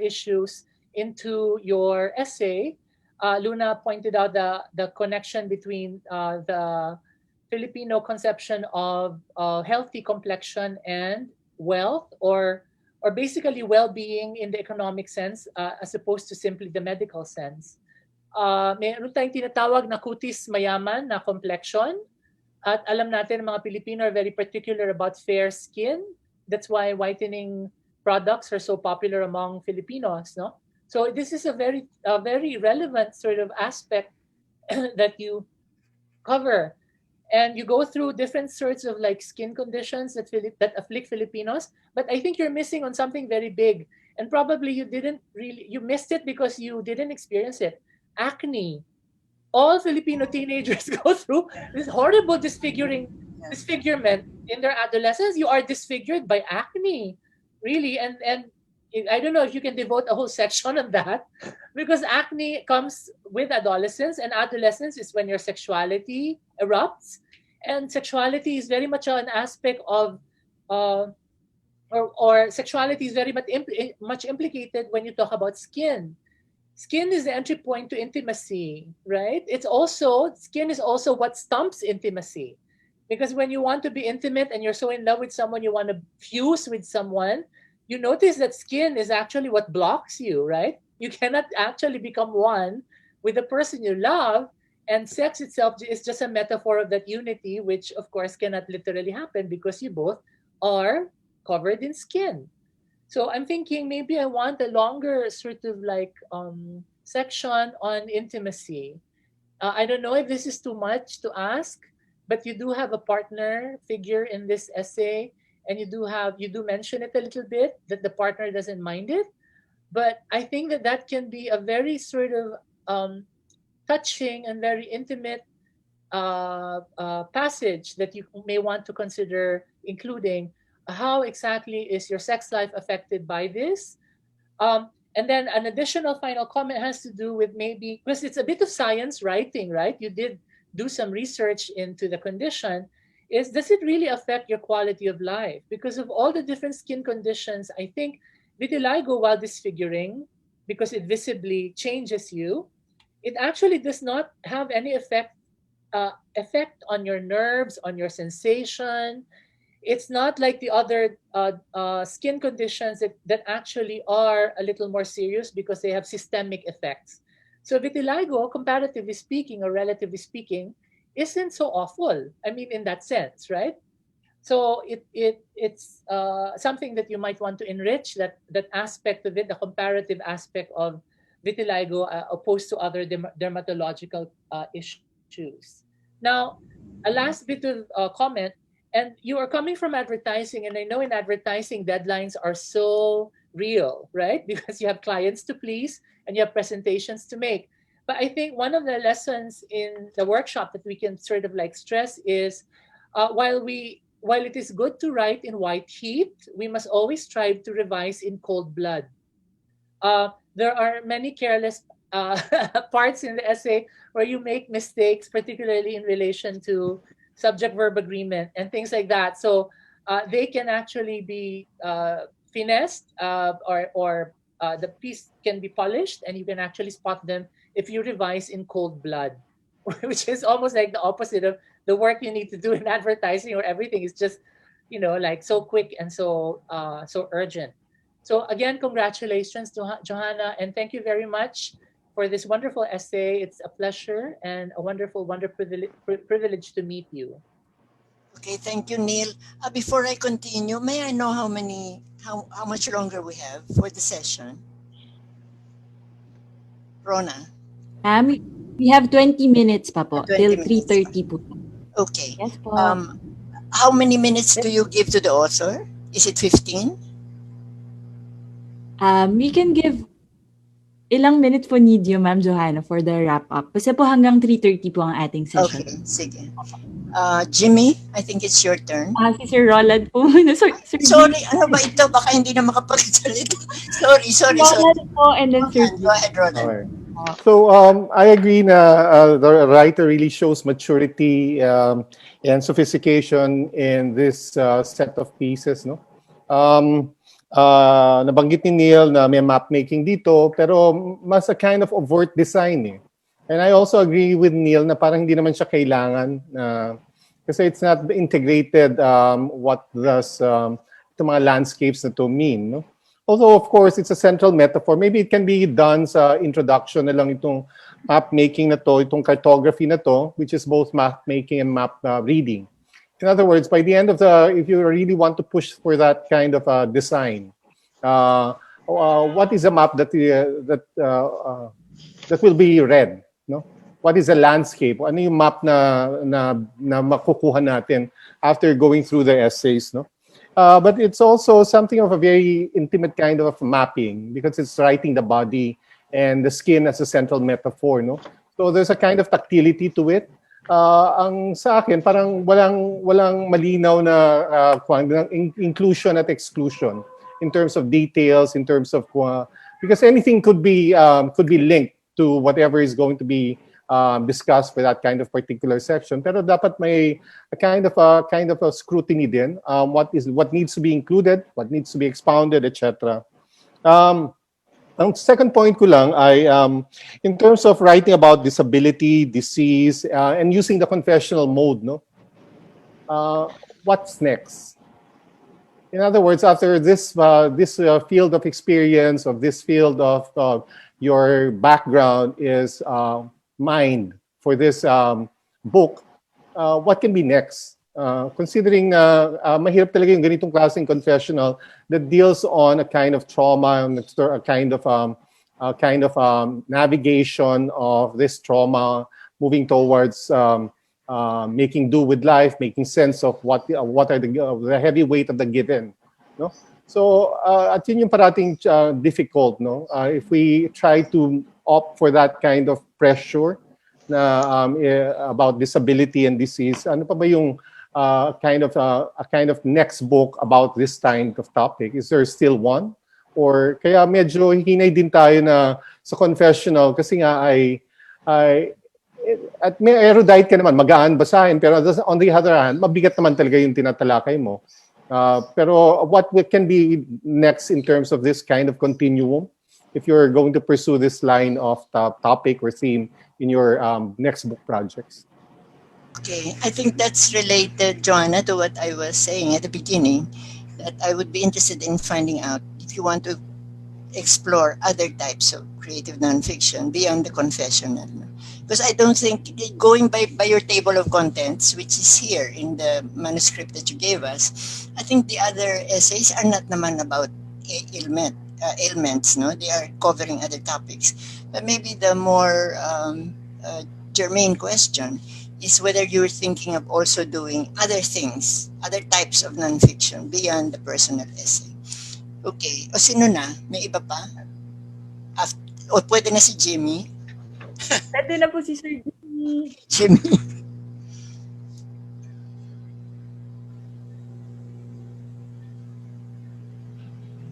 issues into your essay. Luna pointed out the connection between the Filipino conception of healthy complexion and wealth, or basically well-being in the economic sense, as opposed to simply the medical sense. Meron tayong tinatawag na kutis mayaman na complexion. At alam natin, mga Pilipino are very particular about fair skin. That's why whitening products are so popular among Filipinos, no? So this is a very relevant sort of aspect that you cover, and you go through different sorts of like skin conditions that afflict Filipinos. But I think you're missing on something very big, and probably you missed it because you didn't experience it. Acne. All Filipino teenagers go through this horrible disfigurement in their adolescence. You are disfigured by acne, really, and I don't know if you can devote a whole section on that, because acne comes with adolescence, and adolescence is when your sexuality erupts, and sexuality is very much an aspect of or sexuality is very much implicated when you talk about skin. Skin is the entry point to intimacy, right? Skin is also what stumps intimacy. Because when you want to be intimate and you're so in love with someone, you want to fuse with someone, you notice that skin is actually what blocks you, right? You cannot actually become one with the person you love, and sex itself is just a metaphor of that unity, which of course cannot literally happen because you both are covered in skin. So I'm thinking maybe I want a longer sort of like section on intimacy. I don't know if this is too much to ask, but you do have a partner figure in this essay, and you do mention it a little bit that the partner doesn't mind it. But I think that can be a very sort of touching and very intimate passage that you may want to consider including. How exactly is your sex life affected by this? And then an additional final comment has to do with maybe, because it's a bit of science writing, right? You did do some research into the condition. Does it really affect your quality of life? Because of all the different skin conditions, I think vitiligo, while disfiguring, because it visibly changes you, it actually does not have any effect on your nerves, on your sensation. It's not like the other skin conditions that actually are a little more serious because they have systemic effects. So vitiligo, comparatively speaking or relatively speaking, isn't so awful. I mean, in that sense, right? So it's something that you might want to enrich that aspect of it, the comparative aspect of vitiligo opposed to other dermatological issues. Now, a last bit of comment, and you are coming from advertising, and I know in advertising deadlines are so real, right? Because you have clients to please and you have presentations to make. But I think one of the lessons in the workshop that we can sort of like stress is while it is good to write in white heat, we must always strive to revise in cold blood. There are many careless parts in the essay where you make mistakes, particularly in relation to subject-verb agreement and things like that. So they can actually be finessed, or the piece can be polished, and you can actually spot them if you revise in cold blood, which is almost like the opposite of the work you need to do in advertising, where everything is just, like so quick and so urgent. So again, congratulations to Johanna, and thank you very much for this wonderful essay. It's a pleasure and a wonderful privilege to meet you. Okay, thank you, Neil. Before I continue, may I know how much longer we have for the session? Rona? We have 20 minutes pa po, 20 till minutes 3:30 po. Okay. Yes po. How many minutes do you give to the author? Is it 15? We can give ilang minutes po need you, Ma'am Johanna, for the wrap-up. Kasi po hanggang 3:30 po ang ating session. Okay, sige. Jimmy, I think it's your turn. Si Sir Roland po. Sorry, ano ba ito? Baka hindi na makapagsalita. Sorry. Roland po, and then Sir Go ahead, Roland. Okay. So I agree na the writer really shows maturity and sophistication in this set of pieces, no? Nabanggit ni Neil na may map making dito, pero mas a kind of overt design eh. And I also agree with Neil na parang hindi naman siya kailangan kasi it's not integrated what does itong mga landscapes na to mean, no? Although, of course, it's a central metaphor. Maybe it can be done sa introduction na lang itong map making na to, itong cartography na to, which is both map making and map reading. In other words, by the end of if you really want to push for that kind of design, what is a map that will be read? No? What is a landscape? Ano yung map na makukuha natin after going through the essays? No? But it's also something of a very intimate kind of mapping because it's writing the body and the skin as a central metaphor. No? So there's a kind of tactility to it. Ang sa akin, parang walang malinaw na inclusion at exclusion in terms of details, in terms of because anything could be linked to whatever is going to be discussed for that kind of particular section. Pero dapat may a kind of a scrutiny din. What needs to be included, what needs to be expounded, etc. Ang second point ko lang ay in terms of writing about disability, disease, and using the confessional mode, no? What's next? In other words, after this field of experience, of this field of your background is mined for this book, what can be next? Considering mahirap talaga yung ganitong klaseng confessional that deals on a kind of trauma, a kind of navigation of this trauma, moving towards making do with life, making sense of what are the heavy weight of the given, no? So at yun yung parating difficult, no? If we try to opt for that kind of pressure na about disability and disease, ano pa ba yung a kind of next book about this kind of topic? Is there still one? Or kaya medyo hinay din tayo na sa confessional kasi nga at may erudite ka naman, magaan basahin, pero on the other hand, mabigat naman talaga yung tinatalakay mo. Pero what can be next in terms of this kind of continuum if you're going to pursue this line of topic or theme in your next book projects? Okay, I think that's related, Johanna, to what I was saying at the beginning, that I would be interested in finding out if you want to explore other types of creative nonfiction beyond the confessional. Because I don't think, going by your table of contents, which is here in the manuscript that you gave us, I think the other essays are not naman about ailments, no? They are covering other topics. But maybe the more germane question is whether you're thinking of also doing other things, other types of nonfiction beyond the personal essay. Okay. O sino na? May iba pa? O pwede na si Jimmy? Pwede na po si Sir Jimmy. Jimmy.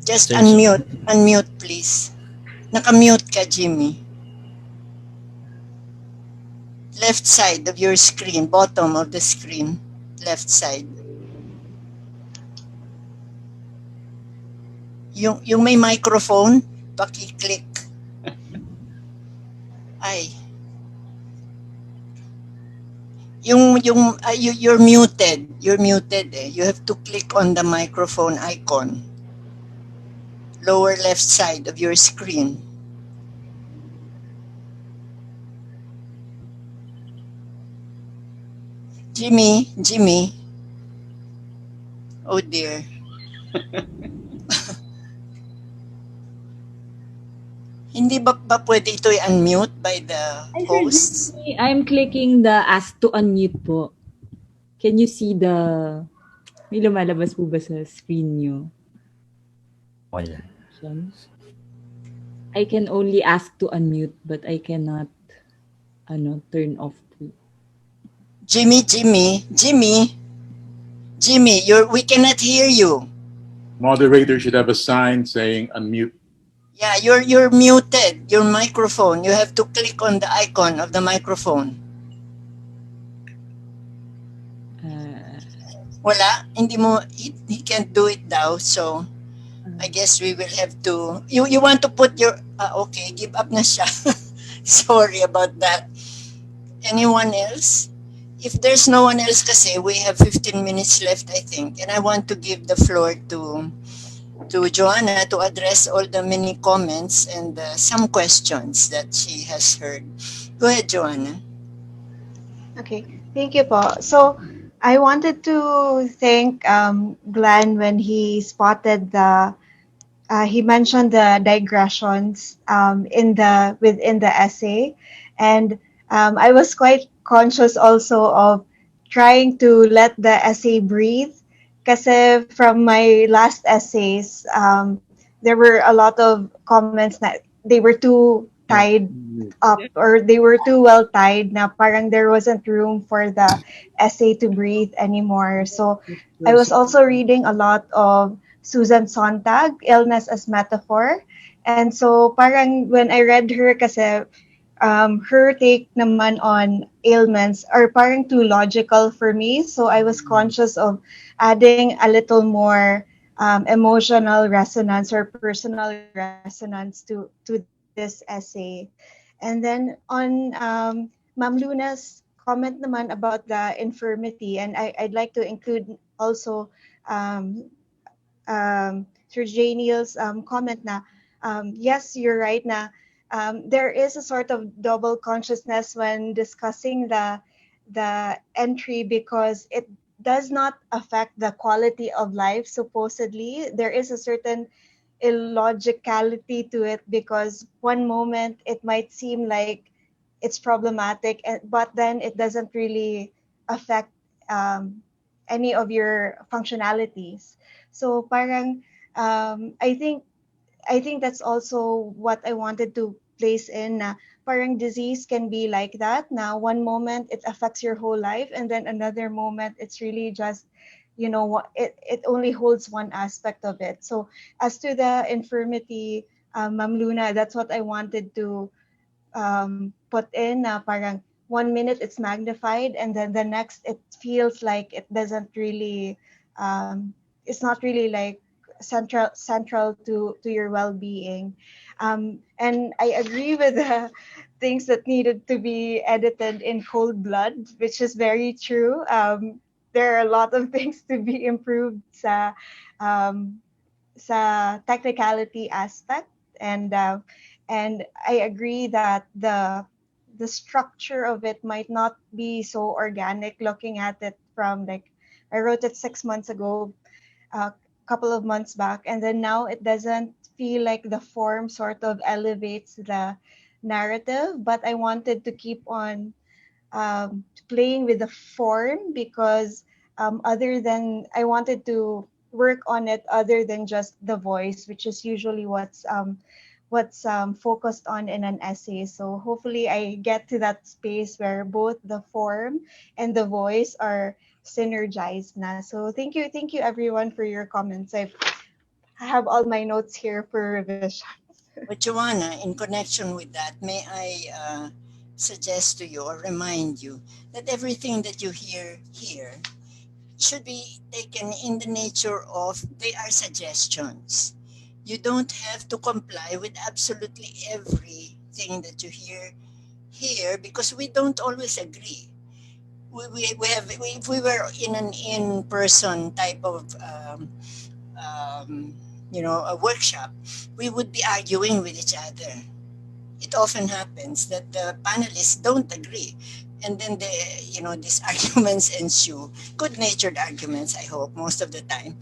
Just Sir unmute. Unmute, please. Nakamute ka, Jimmy. Left side of your screen, bottom of the screen. Left side. Yung may microphone, paki-click. Ay. You're muted. You're muted eh. You have to click on the microphone icon. Lower left side of your screen. Jimmy. Oh dear. Hindi ba pwede ito i-unmute by the host? Sir Jimmy, I'm clicking the ask to unmute po. Can you see the... May lumalabas po ba sa screen nyo? Wala. I can only ask to unmute but I cannot turn off po. Jimmy, we cannot hear you. Moderator should have a sign saying unmute. Yeah, you're muted. Your microphone. You have to click on the icon of the microphone. Wala, hindi mo. He can't do it now, so I guess we will have to. You want to put your. Okay, give up na siya. Sorry about that. Anyone else? If there's no one else, kasi we have 15 minutes left, I think, and I want to give the floor to Johanna to address all the many comments and some questions that she has heard. Go ahead, Johanna. Okay, thank you po. So I wanted to thank Glenn when he spotted he mentioned the digressions within the essay, and I was quite conscious also of trying to let the essay breathe. Kasi from my last essays, there were a lot of comments that they were too tied up or they were too well tied na parang there wasn't room for the essay to breathe anymore. So I was also reading a lot of Susan Sontag, Illness as Metaphor. And so parang when I read her kasi her take naman on ailments are parang too logical for me. So I was conscious of adding a little more emotional resonance or personal resonance to this essay. And then on Ma'am Luna's comment naman about the infirmity, and I'd like to include also Sir Janiel's comment na, yes, you're right na there is a sort of double consciousness when discussing the entry because it does not affect the quality of life. Supposedly, there is a certain illogicality to it because one moment it might seem like it's problematic, but then it doesn't really affect any of your functionalities. So parang I think that's also what I wanted to place in na parang disease can be like that. Now one moment it affects your whole life and then another moment it's really just it only holds one aspect of it. So as to the infirmity, Ma'am Luna, that's what I wanted to put in na parang 1 minute it's magnified and then the next it feels like it doesn't really it's not really like central to your well-being, and I agree with the things that needed to be edited in cold blood, which is very true. There are a lot of things to be improved sa technicality aspect, and I agree that the structure of it might not be so organic. Looking at it from like, I wrote it 6 months ago, a couple of months back, and then now it doesn't feel like the form sort of elevates the narrative. But I wanted to keep on playing with the form because other than I wanted to work on it other than just the voice, which is usually what's focused on in an essay. So hopefully I get to that space where both the form and the voice are synergized na. So thank you everyone for your comments. I have all my notes here for revision. But Johanna, in connection with that, may I suggest to you or remind you that everything that you hear here should be taken in the nature of they are suggestions. You don't have to comply with absolutely everything that you hear here because we don't always agree. If we were in an in-person type of a workshop, we would be arguing with each other. It often happens that the panelists don't agree, and then these arguments ensue. Good-natured arguments, I hope, most of the time.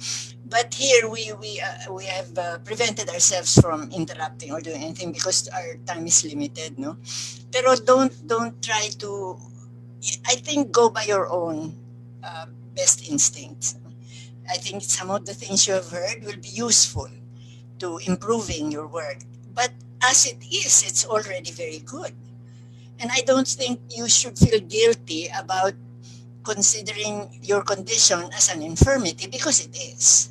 But here we have prevented ourselves from interrupting or doing anything because our time is limited, no. Pero don't try to. I think go by your own best instincts. I think some of the things you have heard will be useful to improving your work. But as it is, it's already very good. And I don't think you should feel guilty about considering your condition as an infirmity because it is.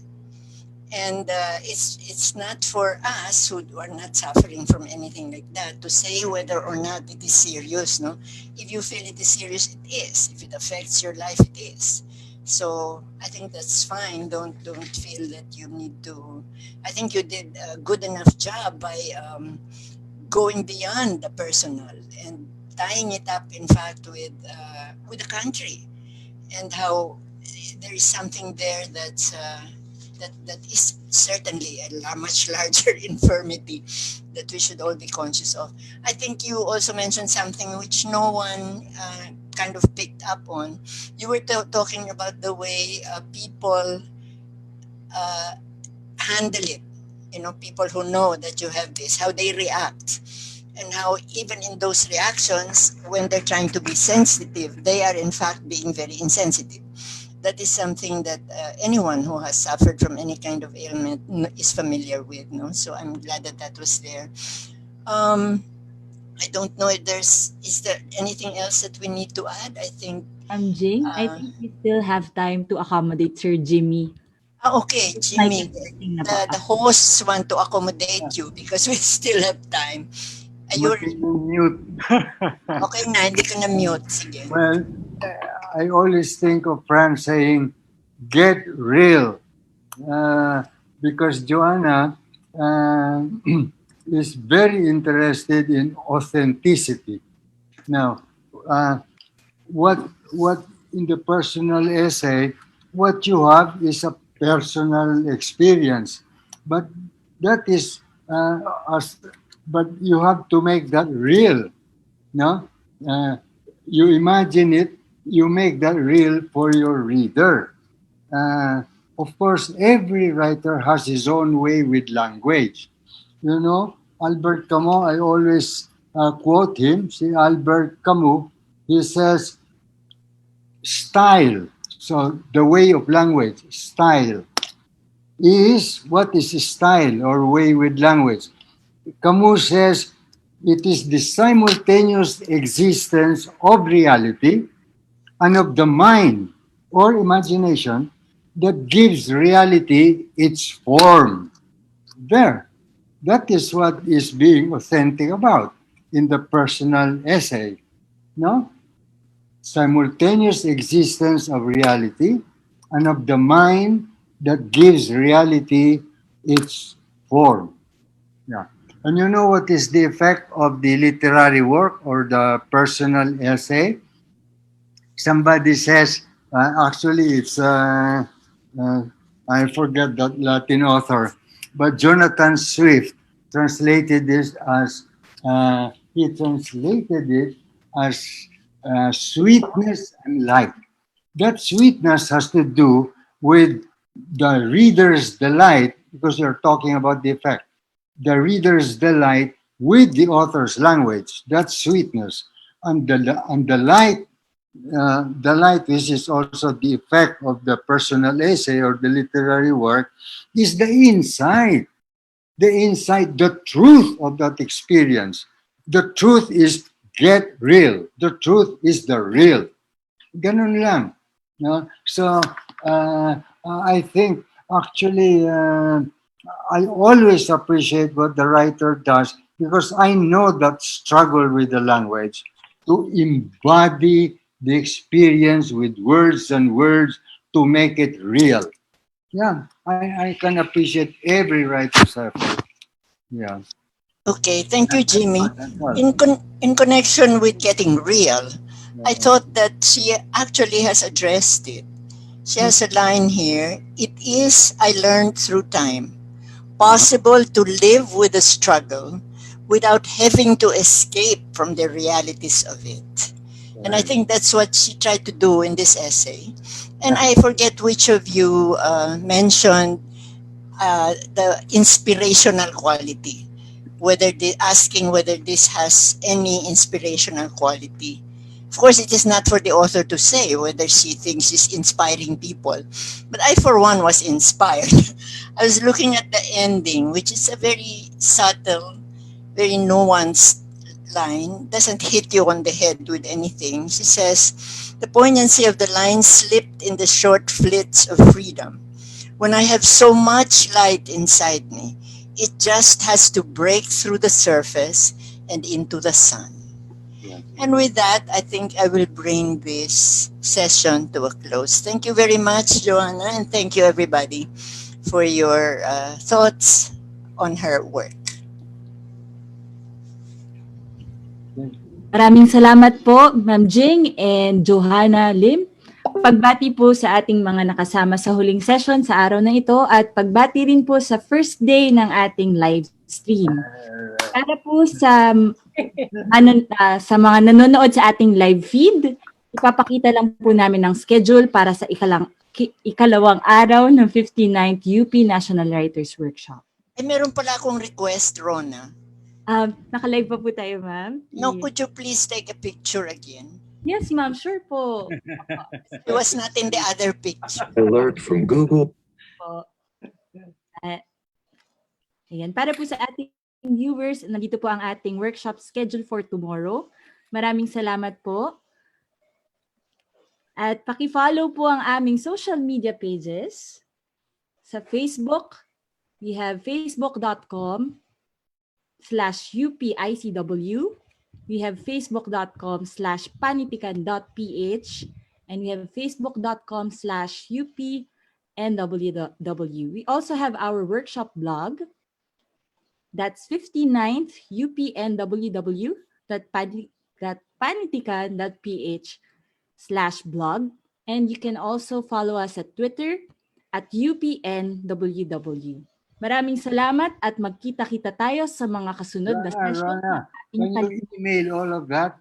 And it's not for us who are not suffering from anything like that to say whether or not it is serious. No, if you feel it is serious, it is. If it affects your life, it is. So I think that's fine. Don't feel that you need to. I think you did a good enough job by going beyond the personal and tying it up, in fact, with the country and how there is something there that is certainly a much larger infirmity that we should all be conscious of. I think you also mentioned something which no one kind of picked up on. You were talking about the way people handle it. People who know that you have this, how they react. And how even in those reactions, when they're trying to be sensitive, they are in fact being very insensitive. That is something that anyone who has suffered from any kind of ailment is familiar with. No, so I'm glad that was there. I don't know if is there anything else that we need to add? I think. Jing, I think we still have time to accommodate Sir Jimmy. Okay, Jimmy. The hosts want to accommodate you because we still have time. You're mute. Okay na, hindi ko na mute. Sige. Well, I always think of Fran saying, get real. Because Johanna is very interested in authenticity. Now, what in the personal essay, what you have is a personal experience. But that is but you have to make that real, no? You imagine it, you make that real for your reader. Of course, every writer has his own way with language. Albert Camus, I always quote him. See, Albert Camus, he says, style. So the way of language, style, is what is style or way with language. Camus says it is the simultaneous existence of reality and of the mind or imagination that gives reality its form. There. That is what is being authentic about in the personal essay. No? Simultaneous existence of reality and of the mind that gives reality its form. Yeah. And you know what is the effect of the literary work or the personal essay? Somebody says, actually, it's, I forget that Latin author, but Jonathan Swift translated this as sweetness and light. That sweetness has to do with the reader's delight, because you're talking about the effect. The reader's delight with the author's language. That's sweetness. And the light, which is also the effect of the personal essay or the literary work, is the insight. The insight, the truth of that experience. The truth is get real. The truth is the real. Ganun lang. No? So, I think actually I always appreciate what the writer does, because I know that struggle with the language to embody the experience with words and words to make it real. Yeah, I can appreciate every writer's effort. Yeah. Okay, thank you, Jimmy. In connection with getting real, I thought that she actually has addressed it. She has a line here. It is, I learned through time, possible to live with the struggle without having to escape from the realities of it. And I think that's what she tried to do in this essay. And I forget which of you mentioned the inspirational quality, asking whether this has any inspirational quality. Of course, it is not for the author to say whether she thinks she's inspiring people, but I, for one, was inspired. I was looking at the ending, which is a very subtle, very nuanced line, doesn't hit you on the head with anything. She says, the poignancy of the line slipped in the short flits of freedom. When I have so much light inside me, it just has to break through the surface and into the sun. And with that, I think I will bring this session to a close. Thank you very much, Johanna, and thank you, everybody, for your thoughts on her work. Maraming salamat po, Ma'am Jing and Johanna Lim. Pagbati po sa ating mga nakasama sa huling session sa araw na ito at pagbati rin po sa first day ng ating live stream. Para po sa mga nanonood sa ating live feed, ipapakita lang po namin ang schedule para sa ikalawang araw ng 59th UP National Writers Workshop. Meron pala akong request, Rona. Naka-live pa po tayo, ma'am? No, could you please take a picture again? Yes, ma'am. Sure po. It was not in the other picture. Alert from Google. Ayan. Para po sa ating viewers, nandito po ang ating workshop schedule for tomorrow. Maraming salamat po. At paki-follow po ang aming social media pages. Sa Facebook, we have facebook.com/UPICW. We have facebook.com/panitikan.ph, and we have facebook.com/UPNWW. We also have our workshop blog. That's 59th UPNWW.panitikan.ph/blog. And you can also follow us at Twitter at UPNWW. Maraming salamat at magkita-kita tayo sa mga kasunod na session. Can you email all of that?